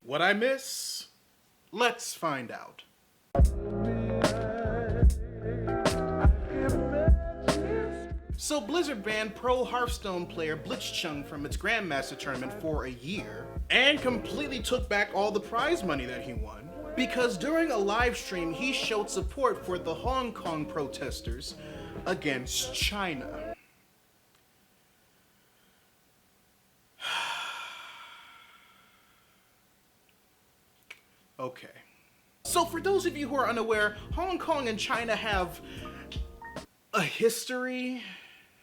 What I miss? Let's find out. So Blizzard banned pro Hearthstone player Blitzchung from its Grandmaster tournament for a year, and completely took back all the prize money that he won, because during a live stream he showed support for the Hong Kong protesters against China. Okay. So for those of you who are unaware, Hong Kong and China have a history.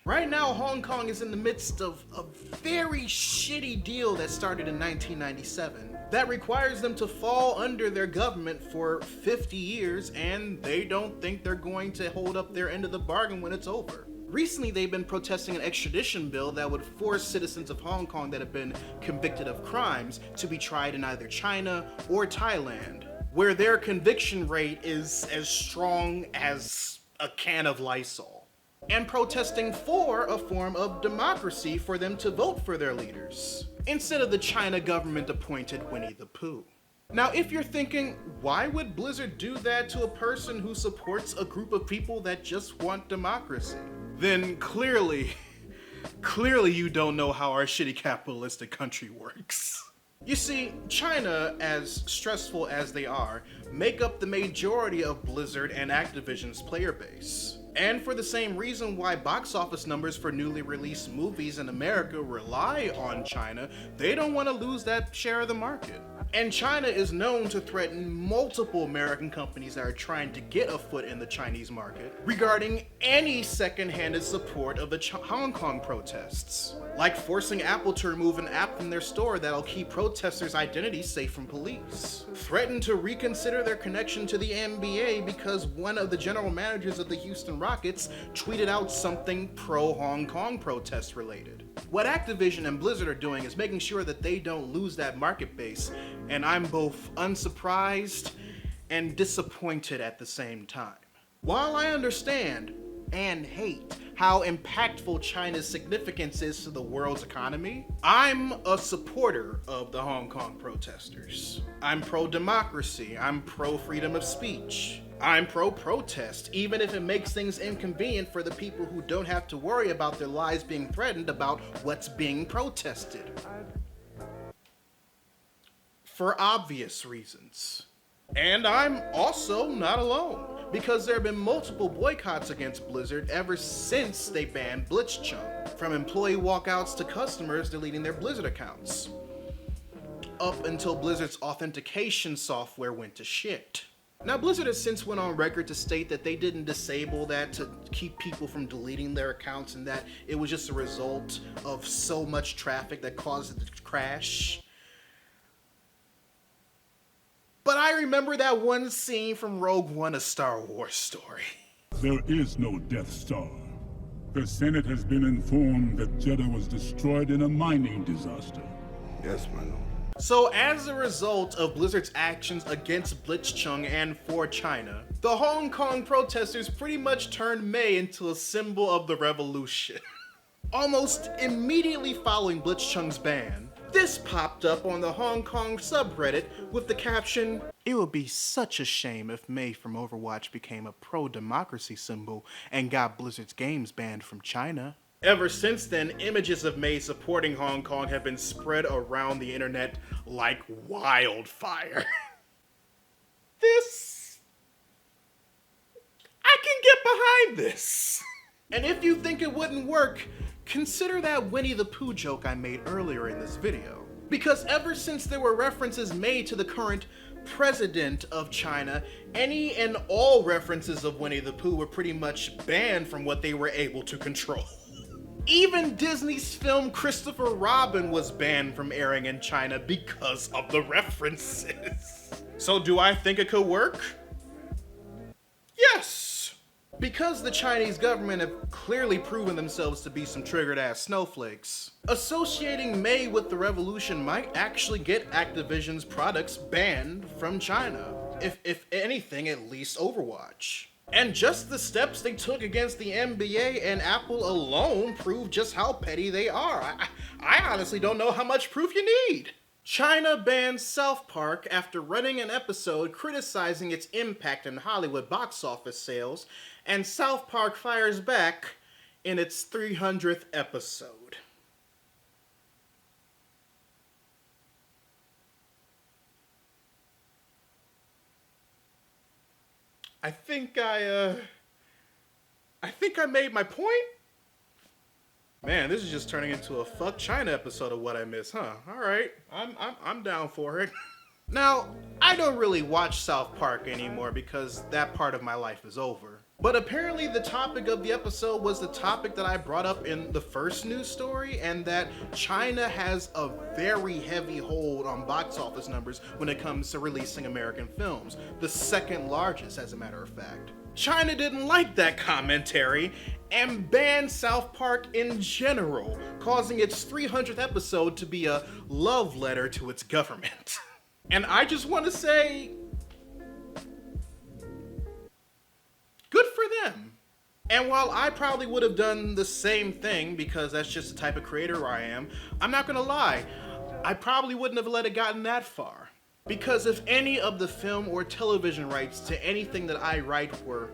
Right now, Hong Kong is in the midst of a very shitty deal that started in 1997 that requires them to fall under their government for 50 years, and they don't think they're going to hold up their end of the bargain when it's over. Recently, they've been protesting an extradition bill that would force citizens of Hong Kong that have been convicted of crimes to be tried in either China or Thailand, where their conviction rate is as strong as a can of Lysol. And protesting for a form of democracy for them to vote for their leaders, instead of the China government-appointed Winnie the Pooh. Now, if you're thinking, why would Blizzard do that to a person who supports a group of people that just want democracy? Then clearly you don't know how our shitty capitalistic country works. You see, China, as stressful as they are, make up the majority of Blizzard and Activision's player base. And for the same reason why box office numbers for newly released movies in America rely on China, they don't want to lose that share of the market. And China is known to threaten multiple American companies that are trying to get a foot in the Chinese market regarding any second-handed support of the Hong Kong protests, like forcing Apple to remove an app from their store that'll keep protesters' identities safe from police, threatened to reconsider their connection to the NBA because one of the general managers of the Houston Rockets tweeted out something pro-Hong Kong protest related. What Activision and Blizzard are doing is making sure that they don't lose that market base, and I'm both unsurprised and disappointed at the same time. While I understand and hate how impactful China's significance is to the world's economy, I'm a supporter of the Hong Kong protesters. I'm pro-democracy, I'm pro-freedom of speech. I'm pro-protest, even if it makes things inconvenient for the people who don't have to worry about their lives being threatened about what's being protested. For obvious reasons. And I'm also not alone, because there have been multiple boycotts against Blizzard ever since they banned Blitzchung, from employee walkouts to customers deleting their Blizzard accounts, up until Blizzard's authentication software went to shit. Now, Blizzard has since went on record to state that they didn't disable that to keep people from deleting their accounts, and that it was just a result of so much traffic that caused it to crash. But I remember that one scene from Rogue One: A Star Wars Story. There is no Death Star. The Senate has been informed that Jeddah was destroyed in a mining disaster. Yes, my lord. So as a result of Blizzard's actions against Blitzchung and for China, the Hong Kong protesters pretty much turned May into a symbol of the revolution. Almost immediately following Blitzchung's ban, this popped up on the Hong Kong subreddit with the caption, "It would be such a shame if May from Overwatch became a pro-democracy symbol and got Blizzard's games banned from China." Ever since then, images of May supporting Hong Kong have been spread around the internet like wildfire. I can get behind this. And if you think it wouldn't work, consider that Winnie the Pooh joke I made earlier in this video. Because ever since there were references made to the current president of China, any and all references of Winnie the Pooh were pretty much banned from what they were able to control. Even Disney's film Christopher Robin was banned from airing in China because of the references. So do I think it could work? Yes! Because the Chinese government have clearly proven themselves to be some triggered ass snowflakes, associating May with the revolution might actually get Activision's products banned from China. If anything, at least Overwatch. And just the steps they took against the NBA and Apple alone prove just how petty they are. I honestly don't know how much proof you need. China bans South Park after running an episode criticizing its impact in Hollywood box office sales, and South Park fires back in its 300th episode. I think I made my point. Man, this is just turning into a fuck China episode of What I Miss, huh? All right, I'm down for it. Now, I don't really watch South Park anymore because that part of my life is over. But apparently the topic of the episode was the topic that I brought up in the first news story, and that China has a very heavy hold on box office numbers when it comes to releasing American films, the second largest, as a matter of fact. China didn't like that commentary and banned South Park in general, causing its 300th episode to be a love letter to its government. And I just want to say, good for them. And while I probably would have done the same thing because that's just the type of creator I am, I'm not gonna lie, I probably wouldn't have let it gotten that far. Because if any of the film or television rights to anything that I write were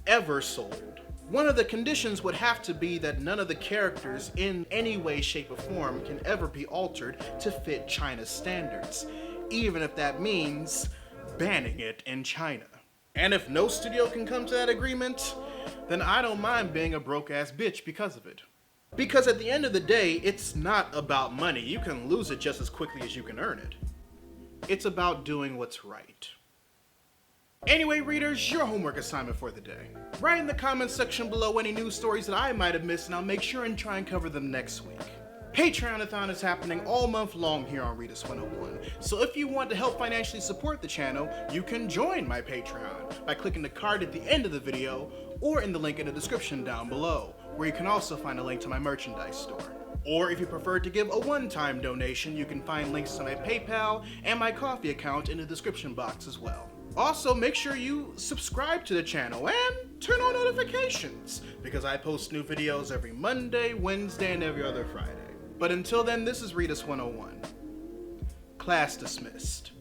ever sold, one of the conditions would have to be that none of the characters in any way, shape, or form can ever be altered to fit China's standards, even if that means banning it in China. And if no studio can come to that agreement, then I don't mind being a broke-ass bitch because of it. Because at the end of the day, it's not about money. You can lose it just as quickly as you can earn it. It's about doing what's right. Anyway, readers, your homework assignment for the day. Write in the comments section below any news stories that I might have missed, and I'll make sure and try and cover them next week. Patreon-a-thon is happening all month long here on Readus 101, so if you want to help financially support the channel, you can join my Patreon by clicking the card at the end of the video or in the link in the description down below, where you can also find a link to my merchandise store. Or if you prefer to give a one-time donation, you can find links to my PayPal and my Ko-fi account in the description box as well. Also, make sure you subscribe to the channel and turn on notifications, because I post new videos every Monday, Wednesday, and every other Friday. But until then, this is Readus 101. Class dismissed.